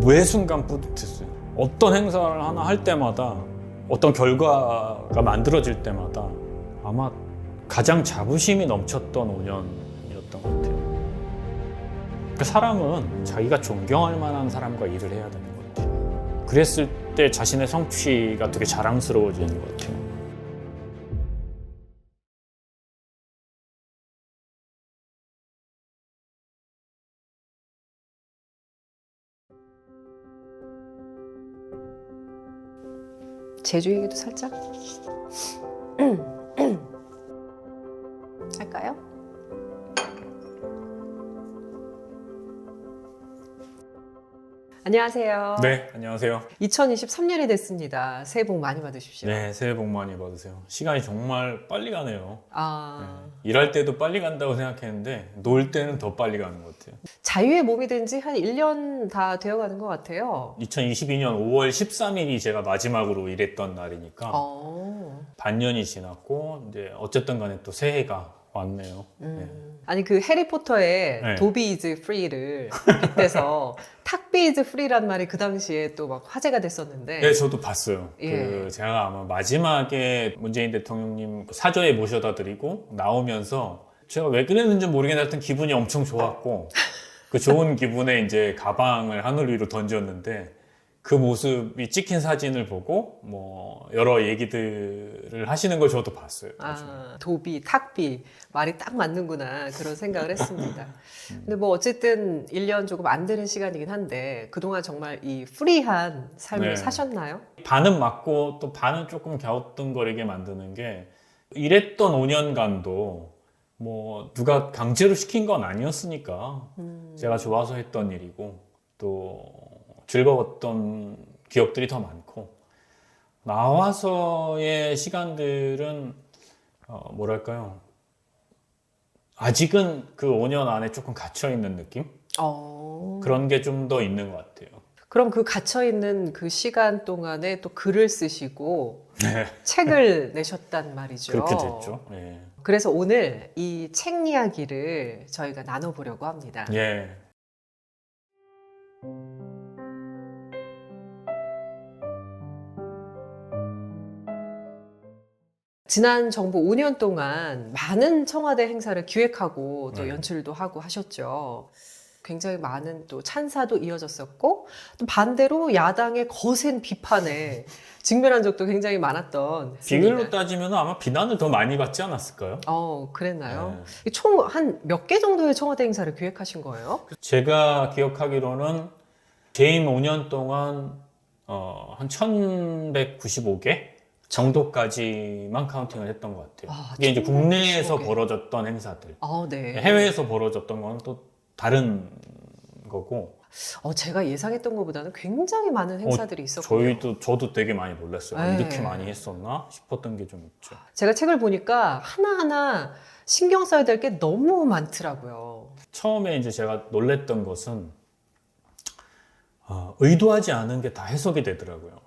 매 순간 뿌듯했어요. 어떤 행사를 하나 할 때마다 어떤 결과가 만들어질 때마다 아마 가장 자부심이 넘쳤던 5년이었던 것 같아요. 그러니까 사람은 자기가 존경할 만한 사람과 일을 해야 되는 것 같아요. 그랬을 때 자신의 성취가 되게 자랑스러워지는 것 같아요. 제주 얘기도 살짝 할까요? 안녕하세요. 네, 안녕하세요. 2023년이 됐습니다. 새해 복 많이 받으십시오. 네, 새해 복 많이 받으세요. 시간이 정말 빨리 가네요. 일할 때도 빨리 간다고 생각했는데 놀 때는 더 빨리 가는 것 같아요. 자유의 몸이 된 지 한 1년 다 되어가는 것 같아요. 2022년 5월 13일이 제가 마지막으로 일했던 날이니까 반년이 지났고 이제 어쨌든 간에 또 새해가 왔네요. 네. 아니 그 해리포터의 네. 도비 이즈 프리를 빗대서 탁비 이즈 프리라는 말이 그 당시에 또 막 화제가 됐었는데 네, 저도 봤어요. 예. 제가 아마 마지막에 문재인 대통령님 사저에 모셔다 드리고 나오면서 제가 왜 그랬는지 모르겠는데 하여튼 기분이 엄청 좋았고 그 좋은 기분에 이제 가방을 하늘 위로 던졌는데 그 모습이 찍힌 사진을 보고 뭐 여러 얘기들을 하시는 걸 저도 봤어요. 도비, 탁비 말이 딱 맞는구나 그런 생각을 했습니다. 근데 뭐 어쨌든 1년 조금 안 되는 시간이긴 한데 그동안 정말 이 프리한 삶을 네. 사셨나요? 반은 맞고 또 반은 조금 갸우뚱거리게 만드는 게 일했던 5년간도 뭐 누가 강제로 시킨 건 아니었으니까 제가 좋아서 했던 일이고 또 즐거웠던 기억들이 더 많고 나와서의 시간들은 뭐랄까요 아직은 그 5년 안에 조금 갇혀있는 느낌? 그런 게 좀 더 있는 것 같아요. 그럼 그 갇혀있는 그 시간 동안에 또 글을 쓰시고 네. 책을 내셨단 말이죠. 그렇게 됐죠. 예. 그래서 오늘 이 책 이야기를 저희가 나눠보려고 합니다. 예. 지난 정부 5년 동안 많은 청와대 행사를 기획하고 또 네. 연출도 하고 하셨죠. 굉장히 많은 또 찬사도 이어졌었고 또 반대로 야당의 거센 비판에 직면한 적도 굉장히 많았던 비율로 따지면 아마 비난을 더 많이 받지 않았을까요? 그랬나요? 네. 총 한 몇 개 정도의 청와대 행사를 기획하신 거예요? 제가 기억하기로는 재임 5년 동안 한 1195개 정도까지만 카운팅을 했던 것 같아요. 그게 이제 국내에서 1195개. 벌어졌던 행사들. 네. 해외에서 벌어졌던 건 또 다른 거고. 제가 예상했던 것보다는 굉장히 많은 행사들이 있었거든요. 저도 되게 많이 놀랐어요. 네. 이렇게 많이 했었나 싶었던 게 좀 있죠. 제가 책을 보니까 하나하나 신경 써야 될 게 너무 많더라고요. 처음에 이제 제가 놀랬던 것은 의도하지 않은 게 다 해석이 되더라고요.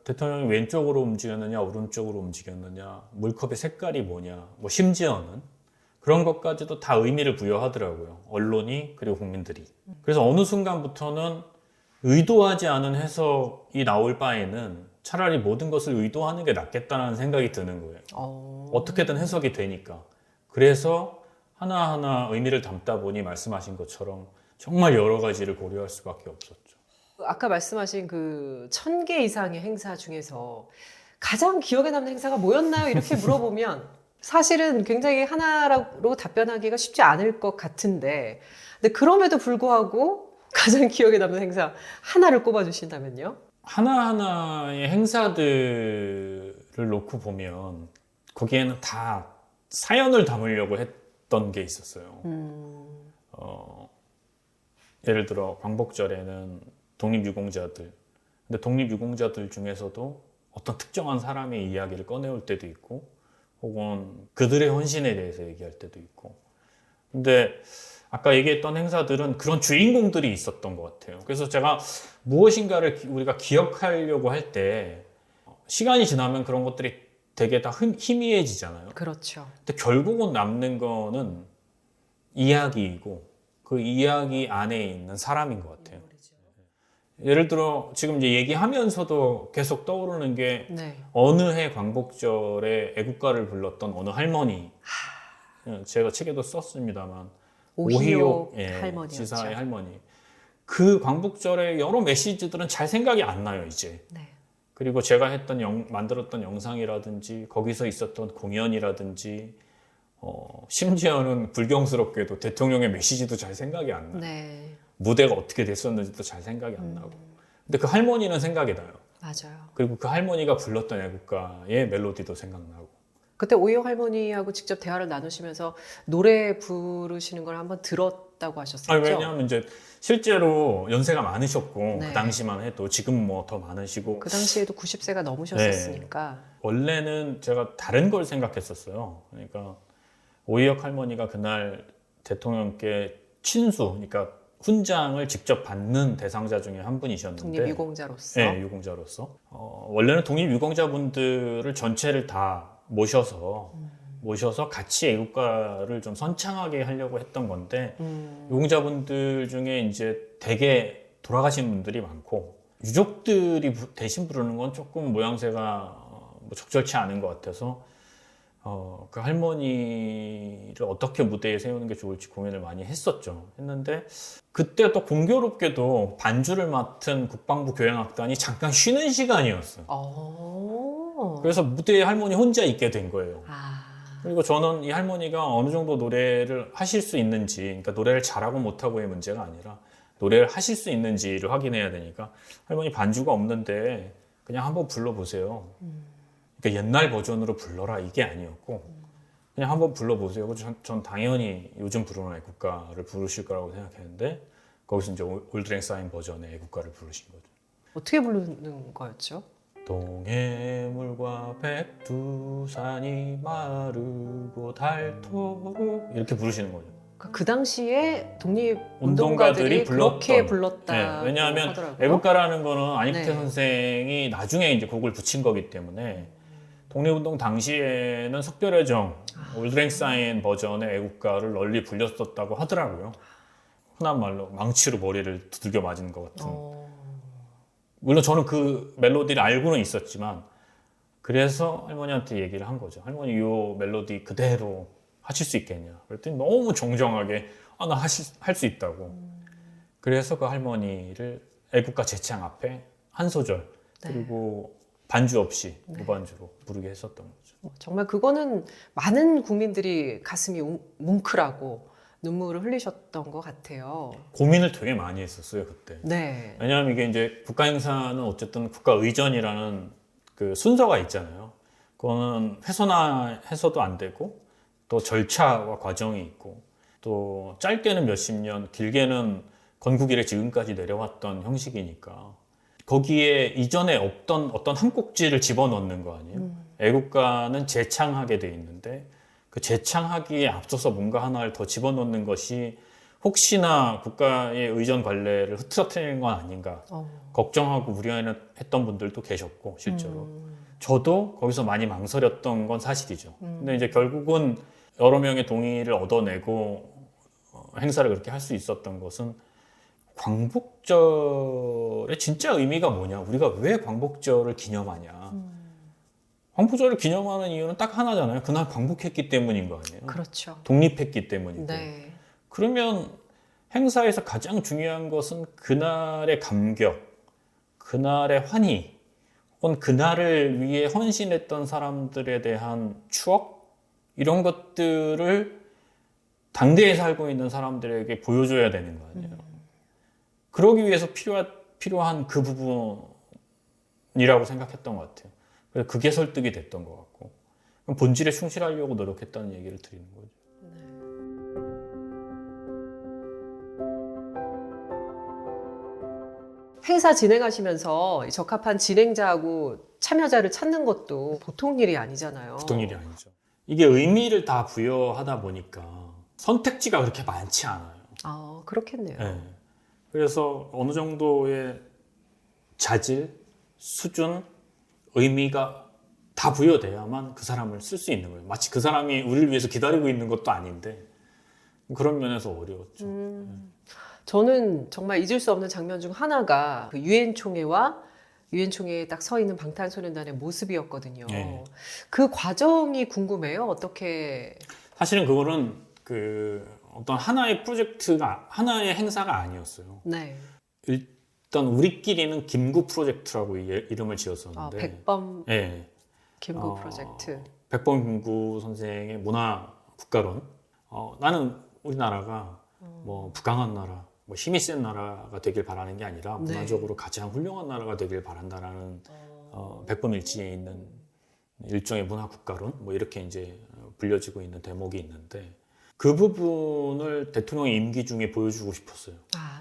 대통령이 왼쪽으로 움직였느냐 오른쪽으로 움직였느냐 물컵의 색깔이 뭐냐 뭐 심지어는 그런 것까지도 다 의미를 부여하더라고요. 언론이 그리고 국민들이. 그래서 어느 순간부터는 의도하지 않은 해석이 나올 바에는 차라리 모든 것을 의도하는 게 낫겠다는 생각이 드는 거예요. 어떻게든 해석이 되니까. 그래서 하나하나 의미를 담다 보니 말씀하신 것처럼 정말 여러 가지를 고려할 수밖에 없었죠. 아까 말씀하신 그 1000개 이상의 행사 중에서 가장 기억에 남는 행사가 뭐였나요? 이렇게 물어보면 사실은 굉장히 하나로 답변하기가 쉽지 않을 것 같은데 근데 그럼에도 불구하고 가장 기억에 남는 행사 하나를 꼽아주신다면요? 하나하나의 행사들을 놓고 보면 거기에는 다 사연을 담으려고 했던 게 있었어요. 예를 들어 광복절에는 독립유공자들 근데 독립유공자들 중에서도 어떤 특정한 사람의 이야기를 꺼내올 때도 있고 혹은 그들의 헌신에 대해서 얘기할 때도 있고 근데 아까 얘기했던 행사들은 그런 주인공들이 있었던 것 같아요. 그래서 제가 무엇인가를 우리가 기억하려고 할 때 시간이 지나면 그런 것들이 되게 다 희미해지잖아요. 그렇죠. 근데 결국은 남는 거는 이야기이고 그 그 이야기 안에 있는 사람인 것 같아요. 예를 들어 지금 이제 얘기하면서도 계속 떠오르는 게 네. 어느 해 광복절에 애국가를 불렀던 어느 할머니. 제가 책에도 썼습니다만 오희옥 예, 할머니였죠. 지사의 할머니. 그 광복절의 여러 메시지들은 잘 생각이 안 나요 이제. 네. 그리고 제가 만들었던 영상이라든지 거기서 있었던 공연이라든지 심지어는 불경스럽게도 대통령의 메시지도 잘 생각이 안 나요. 네. 무대가 어떻게 됐었는지도 잘 생각이 안 나고. 근데 그 할머니는 생각이 나요. 맞아요. 그리고 그 할머니가 불렀던 애국가의 멜로디도 생각나고. 그때 오희옥 할머니하고 직접 대화를 나누시면서 노래 부르시는 걸 한번 들었다고 하셨었죠? 아니, 왜냐하면 이제 실제로 연세가 많으셨고 네. 그 당시만 해도 지금 뭐 더 많으시고 그 당시에도 90세가 넘으셨었으니까. 원래는 제가 다른 걸 생각했었어요. 그러니까 오희옥 할머니가 그날 대통령께 친수, 그러니까 훈장을 직접 받는 대상자 중에 한 분이셨는데 독립유공자로서. 네, 유공자로서 원래는 독립유공자분들을 전체를 다 모셔서 같이 애국가를 좀 선창하게 하려고 했던 건데 유공자분들 중에 이제 대개 돌아가신 분들이 많고 유족들이 대신 부르는 건 조금 모양새가 뭐 적절치 않은 것 같아서 그 할머니를 어떻게 무대에 세우는 게 좋을지 고민을 많이 했는데 그때 또 공교롭게도 반주를 맡은 국방부 교향악단이 잠깐 쉬는 시간이었어요. 그래서 무대에 할머니 혼자 있게 된 거예요. 그리고 저는 이 할머니가 어느 정도 노래를 하실 수 있는지, 그러니까 노래를 잘하고 못하고의 문제가 아니라 노래를 하실 수 있는지를 확인해야 되니까 할머니 반주가 없는데 그냥 한번 불러보세요. 그러니까 옛날 버전으로 불러라 이게 아니었고 그냥 한번 불러보세요. 그래서 전 당연히 요즘 부르는 애국가를 부르실 거라고 생각했는데 거기서 이제 올드랭사인 버전의 애국가를 부르신 거죠. 어떻게 부르는 거였죠? 동해물과 백두산이 마르고 닳도록 이렇게 부르시는 거죠. 그 당시에 독립운동가들이 운동가들이 그렇게 불렀던. 불렀다. 네, 왜냐하면 하더라고요. 애국가라는 거는 안익태 네. 선생이 나중에 이제 곡을 붙인 거기 때문에 독립운동 당시에는 석별의정, 올드랭사인 버전의 애국가를 널리 불렸었다고 하더라고요. 흔한 말로 망치로 머리를 두들겨 맞은 것 같은. 물론 저는 그 멜로디를 알고는 있었지만 그래서 할머니한테 얘기를 한 거죠. 할머니 이 멜로디 그대로 하실 수 있겠냐. 그랬더니 너무 정정하게 나 할 수 있다고. 그래서 그 할머니를 애국가 제창 앞에 한 소절 그리고 반주 없이 무반주로 부르게 했었던 거죠. 정말 그거는 많은 국민들이 가슴이 뭉클하고 눈물을 흘리셨던 것 같아요. 고민을 되게 많이 했었어요 그때. 네. 왜냐하면 이게 이제 국가 행사는 어쨌든 국가 의전이라는 그 순서가 있잖아요. 그거는 훼손해서도 안 되고 또 절차와 과정이 있고 또 짧게는 몇십 년, 길게는 건국 이래 지금까지 내려왔던 형식이니까 거기에 이전에 없던 어떤 한 꼭지를 집어넣는 거 아니에요. 애국가는 재창하게 돼 있는데 그 재창하기에 앞서서 뭔가 하나를 더 집어넣는 것이 혹시나 국가의 의전 관례를 흐트러뜨리는 건 아닌가 걱정하고 우려했던 분들도 계셨고 실제로 저도 거기서 많이 망설였던 건 사실이죠. 근데 이제 결국은 여러 명의 동의를 얻어내고 행사를 그렇게 할 수 있었던 것은 광복절의 진짜 의미가 뭐냐, 우리가 왜 광복절을 기념하냐. 광복절을 기념하는 이유는 딱 하나잖아요. 그날 광복했기 때문인 거 아니에요. 그렇죠. 독립했기 때문이고. 네. 그러면 행사에서 가장 중요한 것은 그날의 감격, 그날의 환희, 혹은 그날을 위해 헌신했던 사람들에 대한 추억, 이런 것들을 당대에 살고 있는 사람들에게 보여줘야 되는 거 아니에요. 그러기 위해서 필요한 그 부분이라고 생각했던 것 같아요. 그래서 그게 설득이 됐던 것 같고, 본질에 충실하려고 노력했다는 얘기를 드리는 거죠. 행사 진행하시면서 적합한 진행자하고 참여자를 찾는 것도 보통 일이 아니잖아요. 보통 일이 아니죠. 이게 의미를 다 부여하다 보니까 선택지가 그렇게 많지 않아요. 아, 그렇겠네요. 네. 그래서 어느 정도의 자질, 수준, 의미가 다 부여돼야만 그 사람을 쓸 수 있는 거예요. 마치 그 사람이 우리를 위해서 기다리고 있는 것도 아닌데 그런 면에서 어려웠죠. 저는 정말 잊을 수 없는 장면 중 하나가 그 유엔 총회와 유엔 총회에 딱 서 있는 방탄소년단의 모습이었거든요. 네. 그 과정이 궁금해요. 어떻게? 사실은 그거는 그 어떤 하나의 프로젝트가 하나의 행사가 아니었어요. 네. 일단 우리끼리는 김구 프로젝트라고 이름을 지었었는데 백범 예. 김구 프로젝트. 백범 김구 선생의 문화 국가론. 나는 우리나라가 뭐 부강한 나라, 뭐 힘이 센 나라가 되길 바라는 게 아니라 네. 문화적으로 가장 훌륭한 나라가 되길 바란다라는 백범일지에 있는 일종의 문화 국가론, 뭐 이렇게 이제 불려지고 있는 대목이 있는데 그 부분을 대통령의 임기 중에 보여주고 싶었어요.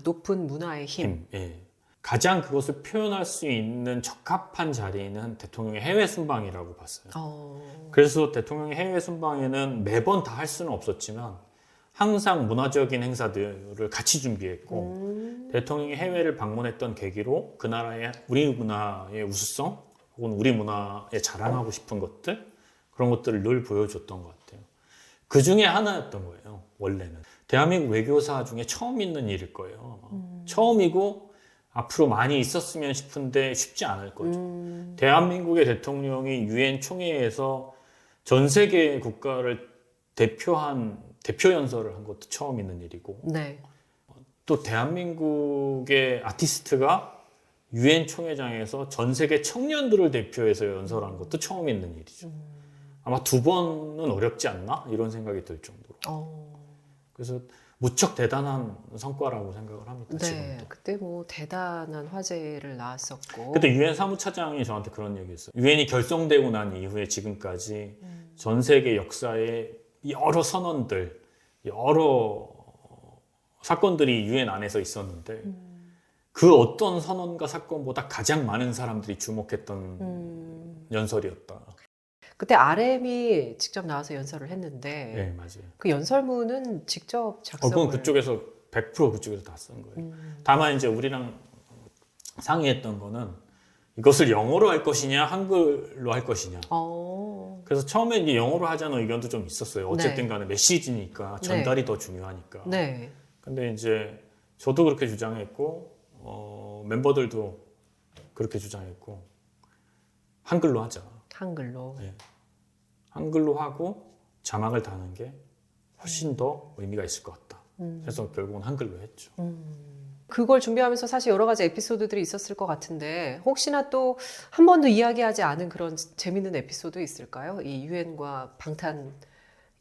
높은 문화의 힘. 예. 가장 그것을 표현할 수 있는 적합한 자리는 대통령의 해외 순방이라고 봤어요. 그래서 대통령의 해외 순방에는 매번 다 할 수는 없었지만 항상 문화적인 행사들을 같이 준비했고 대통령이 해외를 방문했던 계기로 그 나라의 우리 문화의 우수성 혹은 우리 문화에 자랑하고 싶은 것들 그런 것들을 늘 보여줬던 것 같아요. 그 중에 하나였던 거예요. 원래는 대한민국 외교사 중에 처음 있는 일일 거예요. 처음이고 앞으로 많이 있었으면 싶은데 쉽지 않을 거죠. 대한민국의 대통령이 유엔 총회에서 전 세계 국가를 대표한 대표 연설을 한 것도 처음 있는 일이고 네. 또 대한민국의 아티스트가 유엔 총회장에서 전 세계 청년들을 대표해서 연설한 것도 처음 있는 일이죠. 아마 2번은 어렵지 않나? 이런 생각이 들 정도로. 그래서 무척 대단한 성과라고 생각을 합니다. 네, 지금도. 그때 뭐 대단한 화제를 낳았었고. 그때 유엔 사무차장이 저한테 그런 얘기했어요. 유엔이 결성되고 난 이후에 지금까지 전 세계 역사에 여러 선언들, 여러 사건들이 유엔 안에서 있었는데 그 어떤 선언과 사건보다 가장 많은 사람들이 주목했던 연설이었다. 그때 RM이 직접 나와서 연설을 했는데 네, 맞아요. 그 연설문은 직접 작성을. 그건 그쪽에서 100% 그쪽에서 다 쓴 거예요. 다만 이제 우리랑 상의했던 거는 이것을 영어로 할 것이냐 한글로 할 것이냐. 그래서 처음에 이제 영어로 하자는 의견도 좀 있었어요. 어쨌든 간에 메시지니까 전달이 더 중요하니까. 네. 근데 이제 저도 그렇게 주장했고 멤버들도 그렇게 주장했고 한글로 하자. 한글로. 네. 한글로 하고 자막을 다는 게 훨씬 더 의미가 있을 것 같다. 그래서 결국은 한글로 했죠. 그걸 준비하면서 사실 여러 가지 에피소드들이 있었을 것 같은데 혹시나 또 한 번도 이야기하지 않은 그런 재밌는 에피소드 있을까요? 이 유엔과 방탄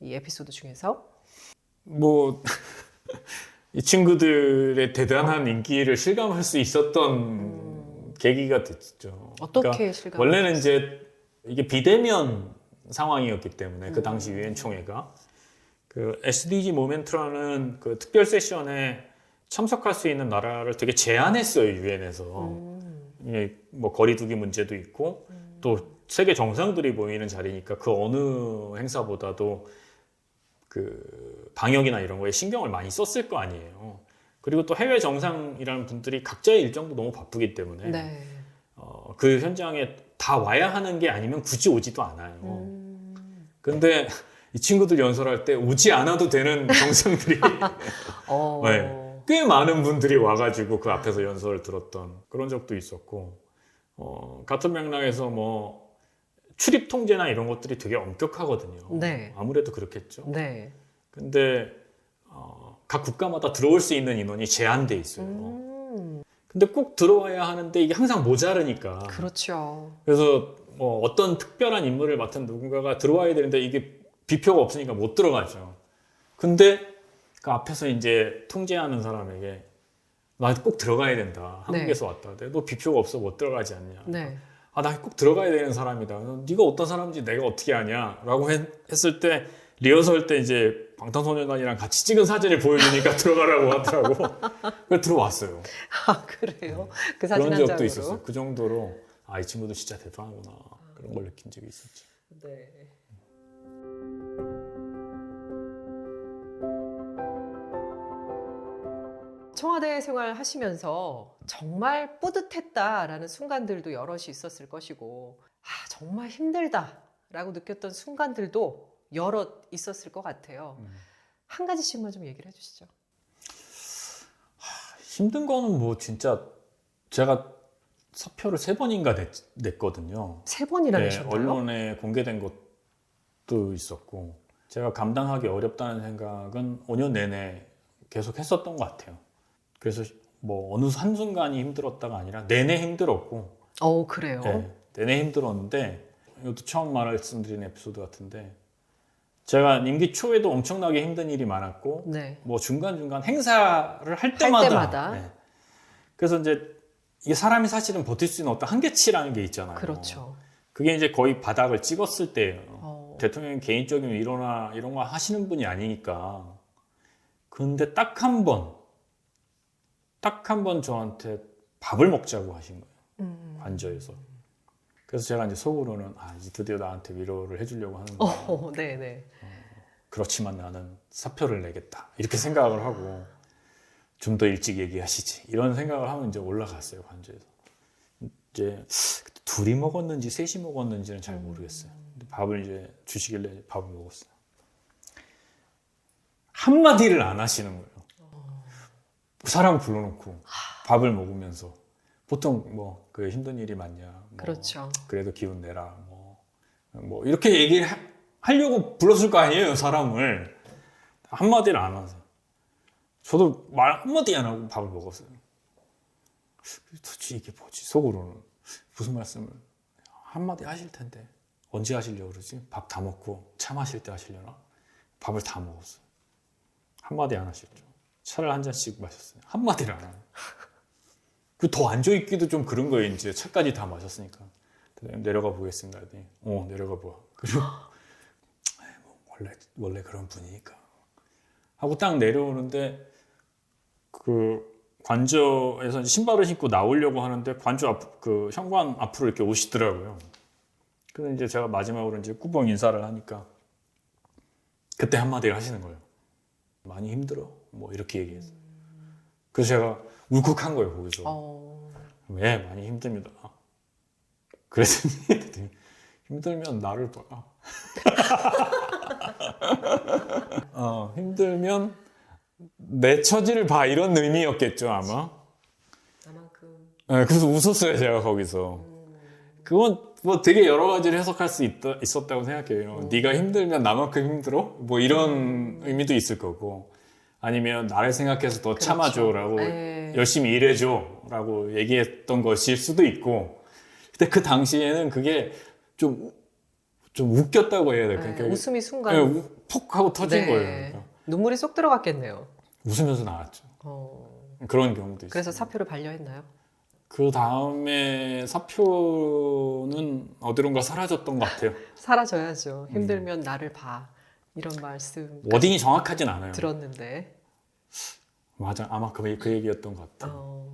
이 에피소드 중에서? 뭐 이 친구들의 대단한 인기를 실감할 수 있었던 계기가 됐죠. 어떻게 그러니까 실감? 원래는 이제 이게 비대면 상황이었기 때문에 그 당시 유엔 총회가 그 SDG 모멘트라는 그 특별 세션에 참석할 수 있는 나라를 되게 제한했어요 유엔에서. 이게 뭐 거리두기 문제도 있고 또 세계 정상들이 모이는 자리니까 그 어느 행사보다도 그 방역이나 이런 거에 신경을 많이 썼을 거 아니에요. 그리고 또 해외 정상이라는 분들이 각자의 일정도 너무 바쁘기 때문에 네. 그 현장에 다 와야 하는 게 아니면 굳이 오지도 않아요. 근데 이 친구들 연설할 때 오지 않아도 되는 정상들이 네, 꽤 많은 분들이 와가지고 그 앞에서 연설을 들었던 그런 적도 있었고 같은 맥락에서 뭐 출입 통제나 이런 것들이 되게 엄격하거든요. 네. 아무래도 그렇겠죠. 네. 근데 각 국가마다 들어올 수 있는 인원이 제한돼 있어요. 근데 꼭 들어와야 하는데 이게 항상 모자르니까. 그렇죠. 그래서 뭐 어떤 특별한 임무를 맡은 누군가가 들어와야 되는데 이게 비표가 없으니까 못 들어가죠. 근데 그 앞에서 이제 통제하는 사람에게 나 꼭 들어가야 된다. 한국에서 왔다. 너 비표가 없어 못 들어가지 않냐. 네. 나 꼭 들어가야 되는 사람이다. 네가 어떤 사람인지 내가 어떻게 아냐? 라고 했을 때 리허설 때 이제 방탄소년단이랑 같이 찍은 사진을 보여주니까 들어가라고 하더라고. 그래서 들어왔어요. 그래요? 그 사진 그런 한 적도 장으로? 있었어요. 그 정도로 이 친구도 진짜 대단하구나. 그런 걸 느낀 적이 있었죠. 네. 청와대 생활 하시면서 정말 뿌듯했다라는 순간들도 여럿이 있었을 것이고 정말 힘들다라고 느꼈던 순간들도 여럿 있었을 것 같아요. 한 가지씩만 좀 얘기를 해주시죠. 힘든 거는 뭐 진짜 제가 사표를 3번인가 냈거든요. 3번이나 네, 내셨나요? 언론에 공개된 것도 있었고 제가 감당하기 어렵다는 생각은 5년 내내 계속 했었던 것 같아요. 그래서 뭐 어느 한순간이 힘들었다가 아니라 내내 힘들었고 그래요? 네, 내내 힘들었는데 이것도 처음 말씀드린 에피소드 같은데 제가 임기 초에도 엄청나게 힘든 일이 많았고 네. 뭐 중간중간 행사를 할 때마다 네. 그래서 이제 이게 사람이 사실은 버틸 수 있는 어떤 한계치라는 게 있잖아요. 그렇죠. 그게 이제 거의 바닥을 찍었을 때예요. 대통령이 개인적인 위로나 이런 거 하시는 분이 아니니까. 근데 딱 한 번 저한테 밥을 먹자고 하신 거예요. 관저에서. 그래서 제가 이제 속으로는 이제 드디어 나한테 위로를 해주려고 하는구나. 네네. 그렇지만 나는 사표를 내겠다. 이렇게 생각을 하고 좀 더 일찍 얘기하시지. 이런 생각을 하면 이제 올라갔어요, 관저에서. 이제 둘이 먹었는지 셋이 먹었는지는 잘 모르겠어요. 근데 밥을 이제 주시길래 밥을 먹었어요. 한마디를 안 하시는 거예요. 사람 불러놓고 밥을 먹으면서 보통 뭐 그 힘든 일이 많냐. 뭐 그렇죠. 그래도 기운 내라. 뭐 이렇게 얘기를 하려고 불렀을 거 아니에요, 사람을. 한마디를 안 하세요. 저도 말 한마디 안 하고 밥을 먹었어요. 도대체 이게 뭐지? 속으로는 무슨 말씀을 한마디 하실 텐데 언제 하시려고 그러지? 밥 다 먹고 차 마실 때 하시려나? 밥을 다 먹었어요. 한마디 안 하셨죠. 차를 한 잔씩 마셨어요. 한마디를 안 하고. 더 앉아있기도 좀 그런 거예요. 이제 차까지 다 마셨으니까. 내려가 보겠습니다. 내려가 봐. 그리고 원래 그런 분이니까 하고 딱 내려오는데 그 관저에서 신발을 신고 나오려고 하는데 관저 그 현관 앞으로 이렇게 오시더라고요. 그래서 이제 제가 마지막으로 이제 꾸벅 인사를 하니까 그때 한마디를 하시는 거예요. 많이 힘들어. 뭐 이렇게 얘기했어요. 그래서 제가 울컥한 거예요, 거기서. 예, 많이 힘듭니다. 그랬더니 힘들면 나를 봐. 힘들면 내 처지를 봐, 이런 의미였겠죠, 아마. 네, 그래서 웃었어요, 제가 거기서. 그건 뭐 되게 여러 가지를 해석할 수 있었다고 생각해요. 네가 힘들면 나만큼 힘들어? 뭐 이런 의미도 있을 거고, 아니면 나를 생각해서 더 참아줘라고, 열심히 일해줘라고 얘기했던 것일 수도 있고. 근데 그 당시에는 그게 좀 웃겼다고 해야 될까요? 그러니까 웃음이 순간 푹 하고 터진 거예요. 그러니까. 눈물이 쏙 들어갔겠네요. 웃으면서 나왔죠. 그런 경우도 있어요. 그래서 사표를 반려했나요? 그 다음에 사표는 어디론가 사라졌던 것 같아요. 사라져야죠. 힘들면 나를 봐. 이런 말씀. 워딩이 정확하진 않아요. 들었는데. 맞아. 아마 그 얘기였던 것 같아요.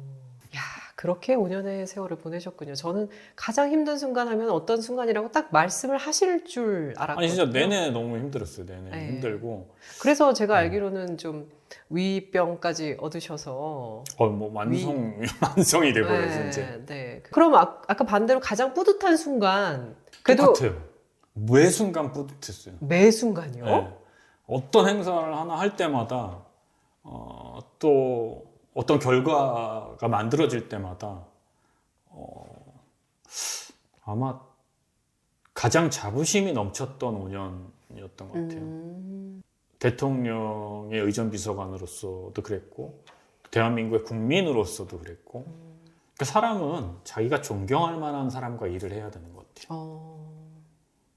야, 그렇게 5년의 세월을 보내셨군요. 저는 가장 힘든 순간 하면 어떤 순간이라고 딱 말씀을 하실 줄 알았거든요. 아니, 진짜 내내 너무 힘들었어요. 내내 힘들고. 그래서 제가 알기로는 좀 위병까지 얻으셔서 뭐 만성이 돼버려서 이제. 네. 그럼 아까 반대로 가장 뿌듯한 순간 그래도 똑같아요. 매 순간 뿌듯했어요. 매 순간이요? 네. 어떤 행사를 하나 할 때마다 또 어떤 결과가 만들어질 때마다 아마 가장 자부심이 넘쳤던 5년이었던 것 같아요. 대통령의 의전비서관으로서도 그랬고 대한민국의 국민으로서도 그랬고 그러니까 사람은 자기가 존경할 만한 사람과 일을 해야 되는 것 같아요.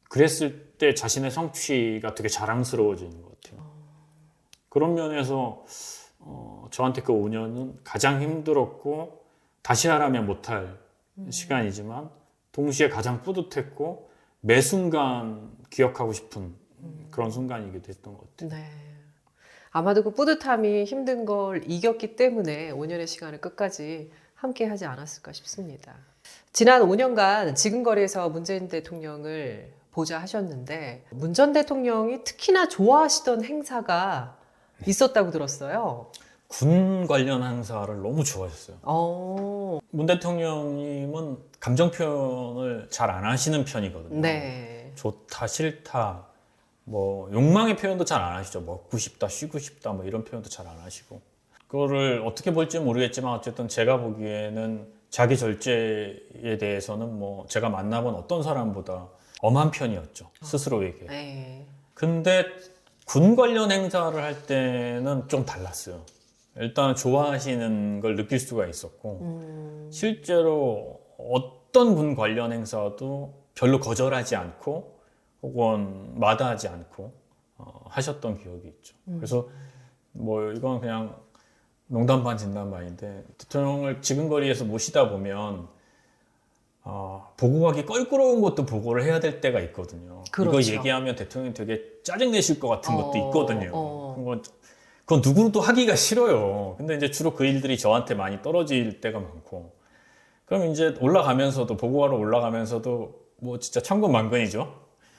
그랬을 때 자신의 성취가 되게 자랑스러워지는 것 같아요. 그런 면에서 저한테 그 5년은 가장 힘들었고 다시 하라면 못할 시간이지만 동시에 가장 뿌듯했고 매 순간 기억하고 싶은 그런 순간이기도 했던 것 같아요. 네. 아마도 그 뿌듯함이 힘든 걸 이겼기 때문에 5년의 시간을 끝까지 함께 하지 않았을까 싶습니다. 지난 5년간 지근거리에서 문재인 대통령을 보좌 하셨는데 문 전 대통령이 특히나 좋아하시던 행사가 있었다고 들었어요. 군 관련 행사를 너무 좋아하셨어요. 문 대통령님은 감정 표현을 잘 안 하시는 편이거든요. 네. 좋다, 싫다, 뭐 욕망의 표현도 잘 안 하시죠. 먹고 싶다, 쉬고 싶다, 뭐 이런 표현도 잘 안 하시고. 그거를 어떻게 볼지 모르겠지만 어쨌든 제가 보기에는 자기 절제에 대해서는 뭐 제가 만나본 어떤 사람보다 엄한 편이었죠. 스스로에게. 네. 근데 군 관련 행사를 할 때는 좀 달랐어요. 일단 좋아하시는 걸 느낄 수가 있었고 실제로 어떤 군 관련 행사도 별로 거절하지 않고 혹은 마다하지 않고 하셨던 기억이 있죠. 그래서 뭐 이건 그냥 농담 반 진담 반인데 대통령을 지근거리에서 모시다 보면 보고 가기 껄끄러운 것도 보고를 해야 될 때가 있거든요. 그렇죠. 이거 얘기하면 대통령이 되게 짜증내실 것 같은 것도 있거든요. 어. 그건 누구도 하기가 싫어요. 근데 이제 주로 그 일들이 저한테 많이 떨어질 때가 많고 그럼 이제 올라가면서도 보고하러 올라가면서도 뭐 진짜 천근만근이죠.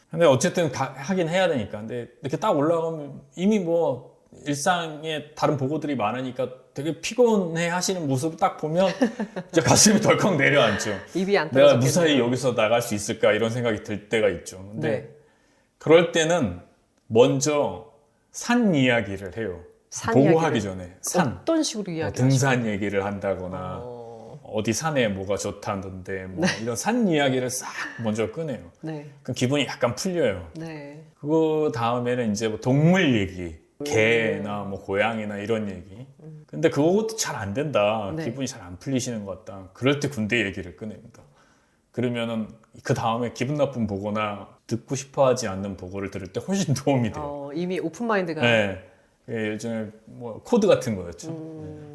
근데 어쨌든 하긴 해야 되니까. 근데 이렇게 딱 올라가면 이미 뭐 일상에 다른 보고들이 많으니까 되게 피곤해 하시는 모습을 딱 보면 이제 가슴이 덜컥 내려앉죠. 입이 안 내가 떨어졌겠네요. 무사히 여기서 나갈 수 있을까 이런 생각이 들 때가 있죠. 근데 네. 그럴 때는 먼저 산 이야기를 해요. 산 보고하기 이야기를? 전에 산. 어떤 식으로 이야기 등산 얘기를 한다거나 어디 산에 뭐가 좋다던데 뭐 이런 산 이야기를 싹 먼저 꺼내요. 네. 그럼 기분이 약간 풀려요. 네. 그 다음에는 이제 뭐 동물 얘기, 개나 뭐 고양이나 이런 얘기. 근데 그것도 잘 안 된다. 네. 기분이 잘 안 풀리시는 것 같다. 그럴 때 군대 얘기를 꺼냅니다. 그러면은 그 다음에 기분 나쁜 보고나 듣고 싶어하지 않는 보고를 들을 때 훨씬 도움이 돼요. 이미 오픈 마인드가 네. 예전에 뭐 코드 같은 거였죠. 네.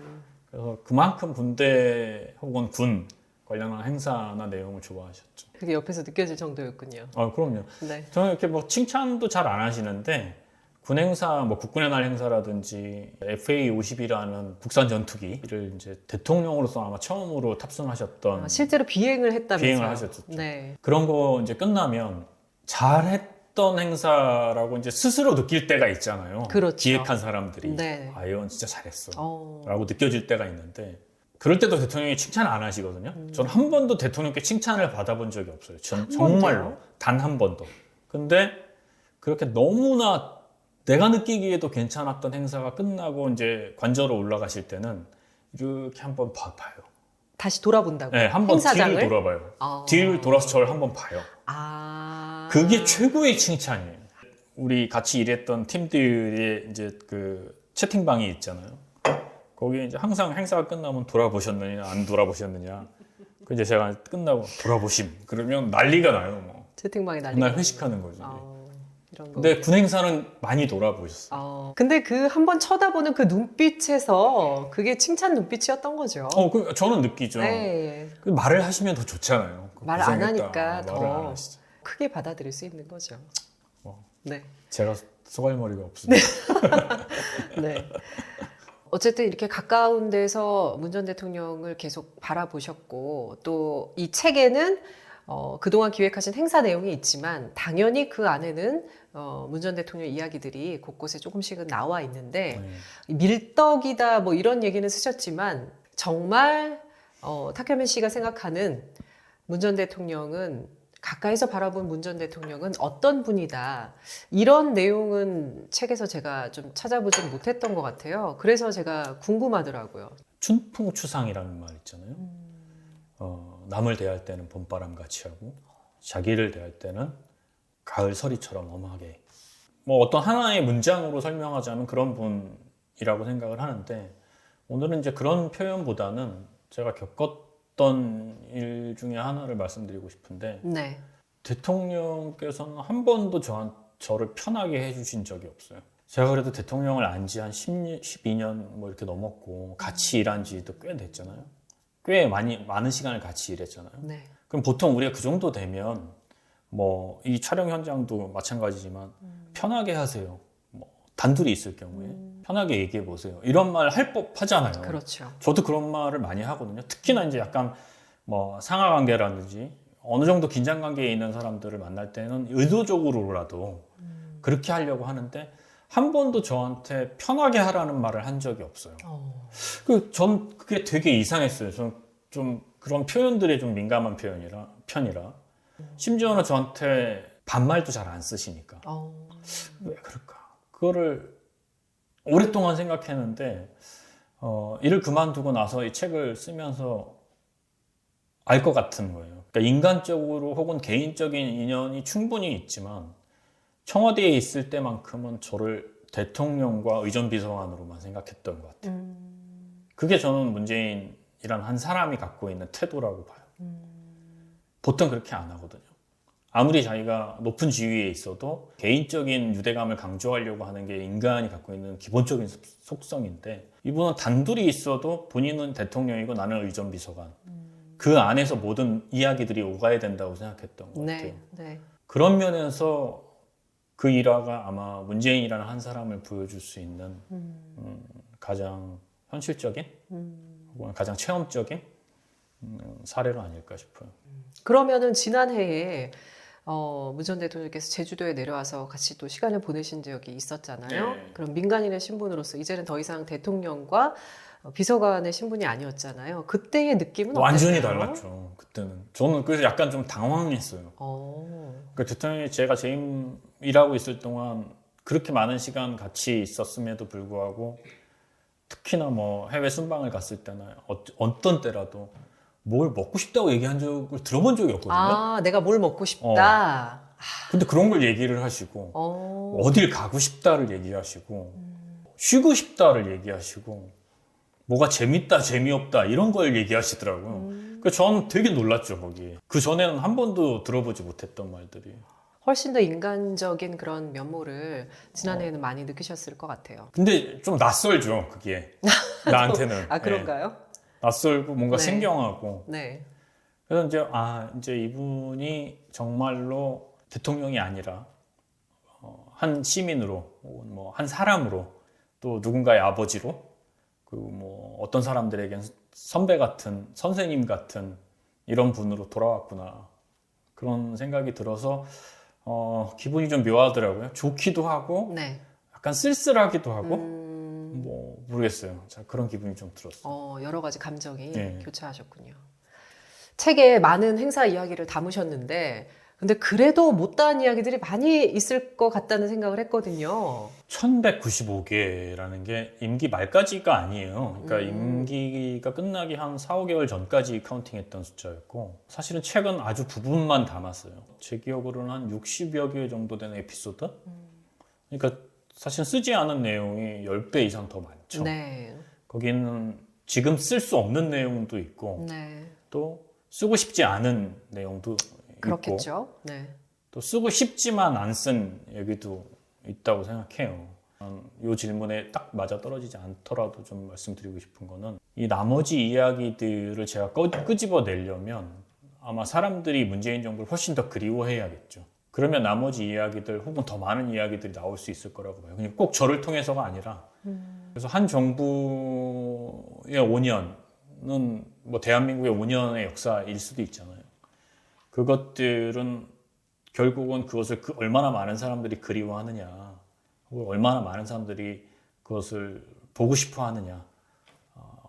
그래서 그만큼 군대 혹은 군 관련한 행사나 내용을 좋아하셨죠. 그게 옆에서 느껴질 정도였군요. 그럼요. 네. 저는 이렇게 뭐 칭찬도 잘 안 하시는데 군 행사, 뭐 국군의 날 행사라든지 FA-50이라는 국산 전투기를 이제 대통령으로서 아마 처음으로 탑승하셨던 실제로 비행을 했다면서요? 비행을 하셨죠. 네. 그런 거 이제 끝나면 잘했던 행사라고 이제 스스로 느낄 때가 있잖아요. 그렇죠. 기획한 사람들이 네. 이건 진짜 잘했어 어. 라고 느껴질 때가 있는데 그럴 때도 대통령이 칭찬 안 하시거든요. 저는 한 번도 대통령께 칭찬을 받아본 적이 없어요. 정말로 단 한 번도. 근데 그렇게 너무나 내가 느끼기에도 괜찮았던 행사가 끝나고 이제 관저로 올라가실 때는 이렇게 한번 봐요. 다시 돌아본다고요? 네, 한번 행사장을? 뒤를 돌아봐요. 뒤를 돌아서 저를 한번 봐요. 그게 최고의 칭찬이에요. 우리 같이 일했던 팀들의 이제 그 채팅방이 있잖아요. 거기에 이제 항상 행사가 끝나면 돌아보셨느냐, 안 돌아보셨느냐. 그 이제 제가 끝나고 돌아보심. 그러면 난리가 나요. 뭐. 채팅방에 난리가 그날 회식하는 거죠. 이런 거. 근데 군 행사는 많이 돌아보셨어요. 근데 그 한번 쳐다보는 그 눈빛에서 그게 칭찬 눈빛이었던 거죠. 저는 느끼죠. 네. 그 말을 하시면 더 좋잖아요. 말 안 고생했다. 하니까 말을 안 더 하시죠. 크게 받아들일 수 있는 거죠. 네. 제가 쏘갈머리가 없습니다. 네. 어쨌든 이렇게 가까운 데서 문 전 대통령을 계속 바라보셨고 또 이 책에는 그동안 기획하신 행사 내용이 있지만 당연히 그 안에는 문 전 대통령 이야기들이 곳곳에 조금씩은 나와 있는데 밀떡이다 뭐 이런 얘기는 쓰셨지만 정말 탁현민 씨가 생각하는 문 전 대통령은 가까이서 바라본 문 전 대통령은 어떤 분이다. 이런 내용은 책에서 제가 좀 찾아보지 못했던 것 같아요. 그래서 제가 궁금하더라고요. 춘풍추상이라는 말 있잖아요. 남을 대할 때는 봄바람같이 하고 자기를 대할 때는 가을 서리처럼 엄하게. 뭐 어떤 하나의 문장으로 설명하자면 그런 분이라고 생각을 하는데 오늘은 이제 그런 표현보다는 제가 겪었던 일 중에 하나를 말씀드리고 싶은데 네. 대통령께서는 한 번도 저를 편하게 해주신 적이 없어요. 제가 그래도 대통령을 안 지 한 12년 뭐 이렇게 넘었고 같이 일한 지도 꽤 됐잖아요. 꽤 많은 시간을 같이 일했잖아요. 네. 그럼 보통 우리가 그 정도 되면 뭐 이 촬영 현장도 마찬가지지만 편하게 하세요. 뭐 단둘이 있을 경우에 편하게 얘기해 보세요. 이런 말 할 법하잖아요. 그렇죠. 저도 그런 말을 많이 하거든요. 특히나 이제 약간 뭐 상하 관계라든지 어느 정도 긴장 관계에 있는 사람들을 만날 때는 의도적으로라도 그렇게 하려고 하는데 한 번도 저한테 편하게 하라는 말을 한 적이 없어요. 전 그게 되게 이상했어요. 좀 그런 표현들에 좀 민감한 편이라 심지어는 저한테 반말도 잘 안 쓰시니까. 어. 왜 그럴까? 그거를 오랫동안 생각했는데 일을 그만두고 나서 이 책을 쓰면서 알 것 같은 거예요. 그러니까 인간적으로 혹은 개인적인 인연이 충분히 있지만 청와대에 있을 때만큼은 저를 대통령과 의전비서관으로만 생각했던 것 같아요. 그게 저는 문재인이란 한 사람이 갖고 있는 태도라고 봐요. 보통 그렇게 안 하거든요. 아무리 자기가 높은 지위에 있어도 개인적인 유대감을 강조하려고 하는 게 인간이 갖고 있는 기본적인 속성인데 이분은 단둘이 있어도 본인은 대통령이고 나는 의전비서관. 그 안에서 모든 이야기들이 오가야 된다고 생각했던 것 같아요. 네. 그런 면에서 그 일화가 아마 문재인이라는 한 사람을 보여줄 수 있는 가장 현실적인 혹은 가장 체험적인 사례가 아닐까 싶어요. 그러면은 지난해에 문 전 대통령께서 제주도에 내려와서 같이 또 시간을 보내신 적이 있었잖아요. 네. 그럼 민간인의 신분으로서 이제는 더 이상 대통령과 비서관의 신분이 아니었잖아요. 그때의 느낌은 완전히 어땠어요? 달랐죠. 그때는 저는 그래서 약간 좀 당황했어요. 어. 그 대통령이 제가 재임 일하고 있을 동안 그렇게 많은 시간 같이 있었음에도 불구하고 특히나 뭐 해외 순방을 갔을 때나 어떤 때라도 뭘 먹고 싶다고 얘기한 적을 들어본 적이 없거든요. 아, 내가 뭘 먹고 싶다. 근데 그런 걸 얘기를 하시고 어딜 가고 싶다를 얘기하시고 쉬고 싶다를 얘기하시고 뭐가 재밌다 재미없다 이런 걸 얘기하시더라고요. 그래서 저는 되게 놀랐죠 거기에. 그 전에는 한 번도 들어보지 못했던 말들이. 훨씬 더 인간적인 그런 면모를 지난해에는 많이 느끼셨을 것 같아요. 근데 좀 낯설죠 그게 나한테는. 아, 그런가요? 네. 낯설고 뭔가 네. 생경하고. 네. 그래서 이제 이분이 정말로 대통령이 아니라 한 시민으로 혹은 뭐 한 사람으로 또 누군가의 아버지로 그리고 뭐 어떤 사람들에겐 선배 같은 선생님 같은 이런 분으로 돌아왔구나 그런 생각이 들어서 기분이 좀 묘하더라고요. 좋기도 하고 네. 약간 쓸쓸하기도 하고 뭐 모르겠어요. 자, 그런 기분이 좀 들었어요. 여러 가지 감정이 네. 교차하셨군요. 책에 많은 행사 이야기를 담으셨는데, 근데 그래도 못다한 이야기들이 많이 있을 것 같다는 생각을 했거든요. 1195개라는 게 임기 말까지가 아니에요. 그러니까 임기가 끝나기 한 4, 5개월 전까지 카운팅했던 숫자였고 사실은 책은 아주 부분만 담았어요. 제 기억으로는 한 60여 개 정도 되는 에피소드? 그러니까 사실 쓰지 않은 내용이 10배 이상 더 많죠. 네. 거기는 지금 쓸 수 없는 내용도 있고 네. 또 쓰고 싶지 않은 내용도 있고 그렇겠죠. 네. 또 쓰고 싶지만 안 쓴 얘기도 있다고 생각해요. 이 질문에 딱 맞아 떨어지지 않더라도 좀 말씀드리고 싶은 거는 이 나머지 이야기들을 제가 끄집어 내려면 아마 사람들이 문재인 정부를 훨씬 더 그리워해야겠죠. 그러면 나머지 이야기들 혹은 더 많은 이야기들이 나올 수 있을 거라고 봐요. 그냥 꼭 저를 통해서가 아니라 그래서 한 정부의 5년은 뭐 대한민국의 5년의 역사일 수도 있잖아요. 그것들은 결국은 그것을 얼마나 많은 사람들이 그리워하느냐 혹은 얼마나 많은 사람들이 그것을 보고 싶어 하느냐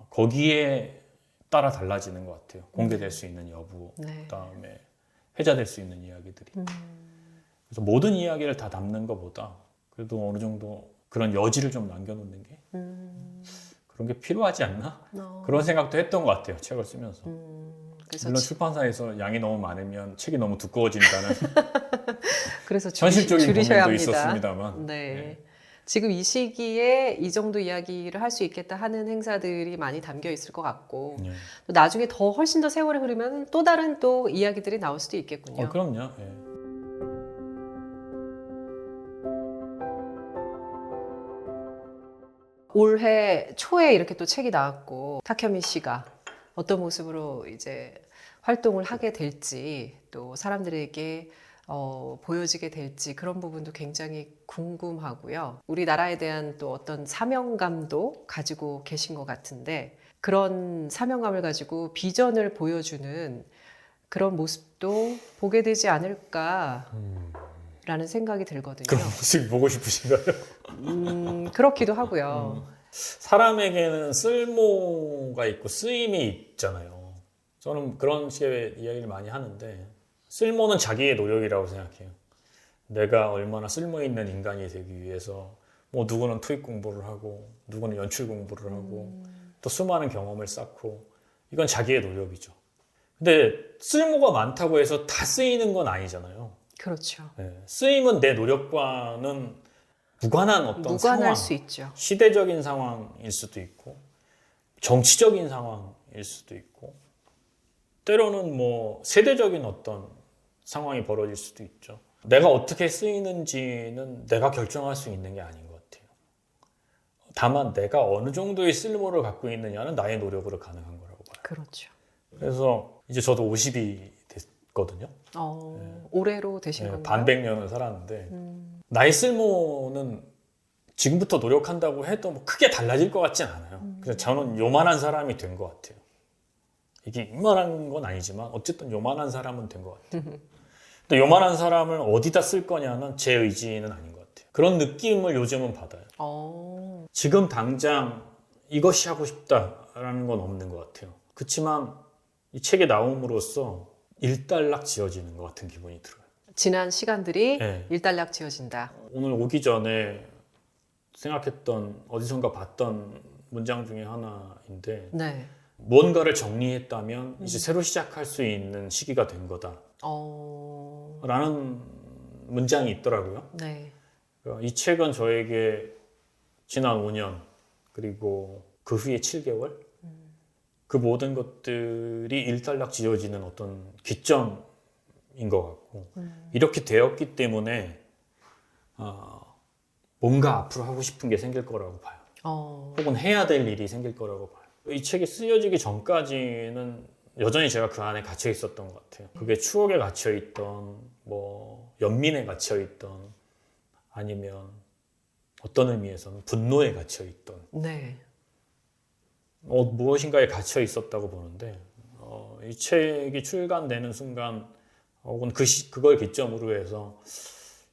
거기에 따라 달라지는 것 같아요. 공개될 수 있는 여부, 네. 그다음에 회자될 수 있는 이야기들이. 그래서 모든 이야기를 다 담는 것보다 그래도 어느 정도 그런 여지를 좀 남겨놓는 게 그런 게 필요하지 않나? 그런 생각도 했던 것 같아요. 책을 쓰면서. 그래서 물론 출판사에서 양이 너무 많으면 책이 너무 두꺼워진다는 그래서 현실적인 줄이셔야 부분도 합니다. 있었습니다만. 네. 네. 지금 이 시기에 이 정도 이야기를 할 수 있겠다 하는 행사들이 많이 담겨 있을 것 같고 네. 또 나중에 더 훨씬 더 세월이 흐르면 또 다른 또 이야기들이 나올 수도 있겠군요. 그럼요. 예. 올해 초에 이렇게 또 책이 나왔고 탁현민 씨가 어떤 모습으로 이제 활동을 하게 될지 또 사람들에게 보여지게 될지 그런 부분도 굉장히 궁금하고요. 우리나라에 대한 또 어떤 사명감도 가지고 계신 것 같은데 그런 사명감을 가지고 비전을 보여주는 그런 모습도 보게 되지 않을까라는 생각이 들거든요. 그런 모습이 보고 싶으신가요? 그렇기도 하고요. 사람에게는 쓸모가 있고 쓰임이 있잖아요. 저는 그런 식의 이야기를 많이 하는데 쓸모는 자기의 노력이라고 생각해요. 내가 얼마나 쓸모있는 인간이 되기 위해서 뭐 누구는 토익 공부를 하고 누구는 연출 공부를 하고 또 수많은 경험을 쌓고 이건 자기의 노력이죠. 근데 쓸모가 많다고 해서 다 쓰이는 건 아니잖아요. 그렇죠. 네, 쓰임은 내 노력과는 무관한 어떤 무관할 상황, 수 있죠. 시대적인 상황일 수도 있고 정치적인 상황일 수도 있고 때로는 뭐 세대적인 어떤 상황이 벌어질 수도 있죠. 내가 어떻게 쓰이는지는 내가 결정할 수 있는 게 아닌 것 같아요. 다만 내가 어느 정도의 쓸모를 갖고 있느냐는 나의 노력으로 가능한 거라고 봐요. 그렇죠. 그래서 이제 저도 50이 됐거든요. 올해로 되신 네, 건가요? 반백년을 살았는데 나의 쓸모는 지금부터 노력한다고 해도 뭐 크게 달라질 것 같진 않아요. 그래서 저는 요만한 사람이 된 것 같아요. 이게 이만한 건 아니지만 어쨌든 요만한 사람은 된 것 같아요. 근데 요만한 사람을 어디다 쓸 거냐는 제 의지는 아닌 것 같아요. 그런 느낌을 요즘은 받아요. 지금 당장 이것이 하고 싶다라는 건 없는 것 같아요. 그렇지만 이 책이 나옴으로써 일단락 지어지는 것 같은 기분이 들어요. 지난 시간들이 네. 일단락 지어진다. 오늘 오기 전에 생각했던 어디선가 봤던 문장 중에 하나인데 네. 무언가를 정리했다면 이제 새로 시작할 수 있는 시기가 된 거다 라는 문장이 있더라고요. 네. 이 책은 저에게 지난 5년 그리고 그 후에 7개월 그 모든 것들이 일단락 지어지는 어떤 기점인 것 같고 이렇게 되었기 때문에 뭔가 앞으로 하고 싶은 게 생길 거라고 봐요. 혹은 해야 될 일이 생길 거라고 봐요. 이 책이 쓰여지기 전까지는 여전히 제가 그 안에 gat혀 있었던 것 같아요. 그게 추억에 갇혀 있던 뭐 연민에 갇혀 있던 아니면 어떤 의미에서는 분노에 갇혀 있던 네. 무엇인가에 갇혀 있었다고 보는데 이 책이 출간되는 순간 혹은 그걸 기점으로 해서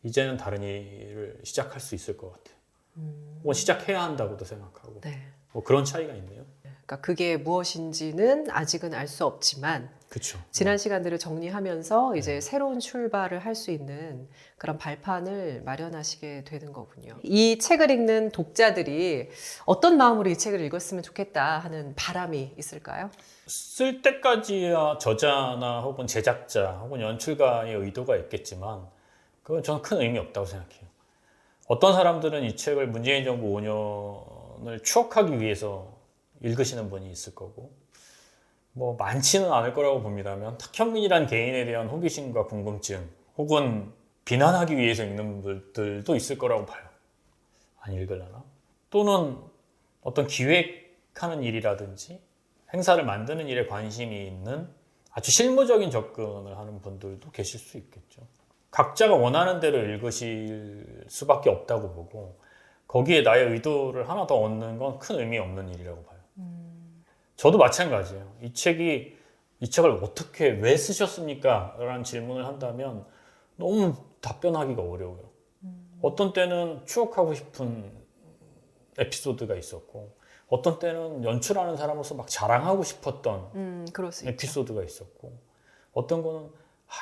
이제는 다른 일을 시작할 수 있을 것 같아요. 혹은 시작해야 한다고도 생각하고 네. 뭐 그런 차이가 있네요. 그러니까 그게 무엇인지는 아직은 알 수 없지만 그렇죠. 지난 시간들을 정리하면서 이제 새로운 출발을 할 수 있는 그런 발판을 마련하시게 되는 거군요. 이 책을 읽는 독자들이 어떤 마음으로 이 책을 읽었으면 좋겠다 하는 바람이 있을까요? 쓸 때까지야 저자나 혹은 제작자 혹은 연출가의 의도가 있겠지만 그건 저는 큰 의미 없다고 생각해요. 어떤 사람들은 이 책을 문재인 정부 5년을 추억하기 위해서 읽으시는 분이 있을 거고 뭐 많지는 않을 거라고 봅니다만 탁현민이란 개인에 대한 호기심과 궁금증 혹은 비난하기 위해서 읽는 분들도 있을 거라고 봐요. 안 읽으려나? 또는 어떤 기획하는 일이라든지 행사를 만드는 일에 관심이 있는 아주 실무적인 접근을 하는 분들도 계실 수 있겠죠. 각자가 원하는 대로 읽으실 수밖에 없다고 보고 거기에 나의 의도를 하나 더 얻는 건 큰 의미 없는 일이라고 봐요. 저도 마찬가지예요. 이 책을 어떻게 왜 쓰셨습니까? 라는 질문을 한다면 너무 답변하기가 어려워요. 어떤 때는 추억하고 싶은 에피소드가 있었고 어떤 때는 연출하는 사람으로서 막 자랑하고 싶었던 그럴 수 있죠. 에피소드가 있었고 어떤 거는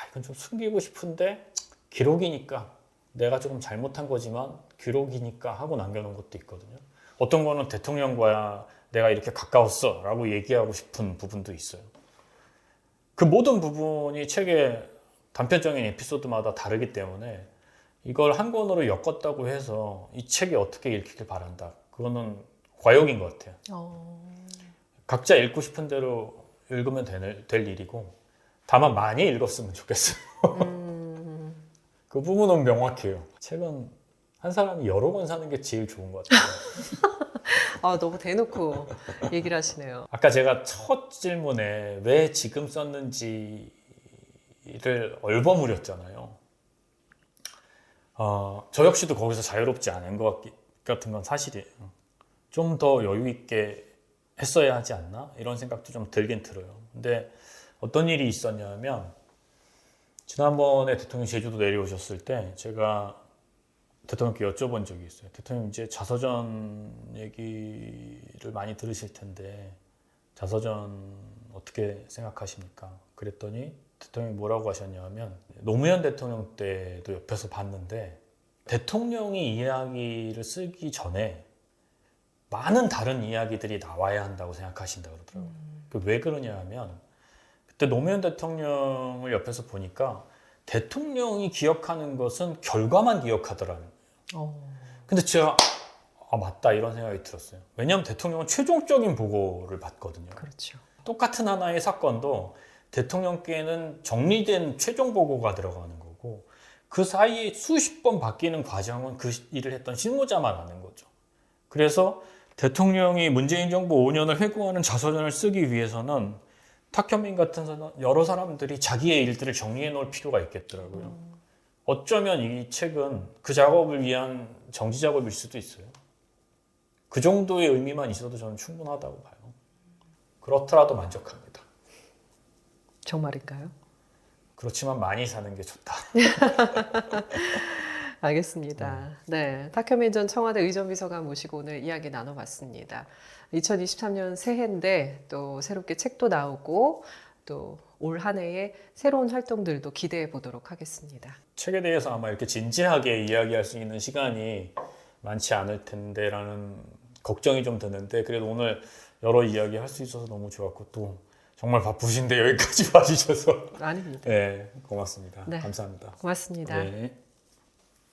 이건 좀 숨기고 싶은데 기록이니까 내가 조금 잘못한 거지만 기록이니까 하고 남겨놓은 것도 있거든요. 어떤 거는 대통령과 내가 이렇게 가까웠어 라고 얘기하고 싶은 부분도 있어요. 그 모든 부분이 책의 단편적인 에피소드마다 다르기 때문에 이걸 한 권으로 엮었다고 해서 이 책이 어떻게 읽히길 바란다. 그거는 과욕인 것 같아요. 각자 읽고 싶은 대로 읽으면 될 일이고 다만 많이 읽었으면 좋겠어요. 그 부분은 명확해요. 책은 한 사람이 여러 권 사는 게 제일 좋은 것 같아요. 너무 대놓고 얘기를 하시네요. 아까 제가 첫 질문에 왜 지금 썼는지를 얼버무렸잖아요. 저 역시도 거기서 자유롭지 않은 것 같은 건 사실이에요. 좀 더 여유 있게 했어야 하지 않나? 이런 생각도 좀 들긴 들어요. 근데 어떤 일이 있었냐면 지난번에 대통령이 제주도 내려오셨을 때 제가 대통령께 여쭤본 적이 있어요. 대통령 이제 자서전 얘기를 많이 들으실 텐데 자서전 어떻게 생각하십니까? 그랬더니 대통령이 뭐라고 하셨냐면 노무현 대통령 때도 옆에서 봤는데 대통령이 이야기를 쓰기 전에 많은 다른 이야기들이 나와야 한다고 생각하신다고 그러더라고요. 왜 그러냐 하면 그때 노무현 대통령을 옆에서 보니까 대통령이 기억하는 것은 결과만 기억하더라는 거예요. 근데 제가 맞다 이런 생각이 들었어요. 왜냐하면 대통령은 최종적인 보고를 받거든요. 그렇죠. 똑같은 하나의 사건도 대통령께는 정리된 최종 보고가 들어가는 거고 그 사이에 수십 번 바뀌는 과정은 그 일을 했던 실무자만 아는 거죠. 그래서 대통령이 문재인 정부 5년을 회고하는 자서전을 쓰기 위해서는 탁현민 같은 여러 사람들이 자기의 일들을 정리해 놓을 필요가 있겠더라고요. 어쩌면 이 책은 그 작업을 위한 정지 작업일 수도 있어요. 그 정도의 의미만 있어도 저는 충분하다고 봐요. 그렇더라도 만족합니다. 정말인가요? 그렇지만 많이 사는 게 좋다. 알겠습니다. 네, 탁현민 전 청와대 의전비서관 모시고 오늘 이야기 나눠봤습니다. 2023년 새해인데 또 새롭게 책도 나오고 또 올 한 해의 새로운 활동들도 기대해 보도록 하겠습니다. 책에 대해서 아마 이렇게 진지하게 이야기할 수 있는 시간이 많지 않을 텐데라는 걱정이 좀 드는데 그래도 오늘 여러 이야기 할 수 있어서 너무 좋았고 또 정말 바쁘신데 여기까지 와주셔서 아닙니다. 네, 고맙습니다. 네. 감사합니다. 고맙습니다. 네.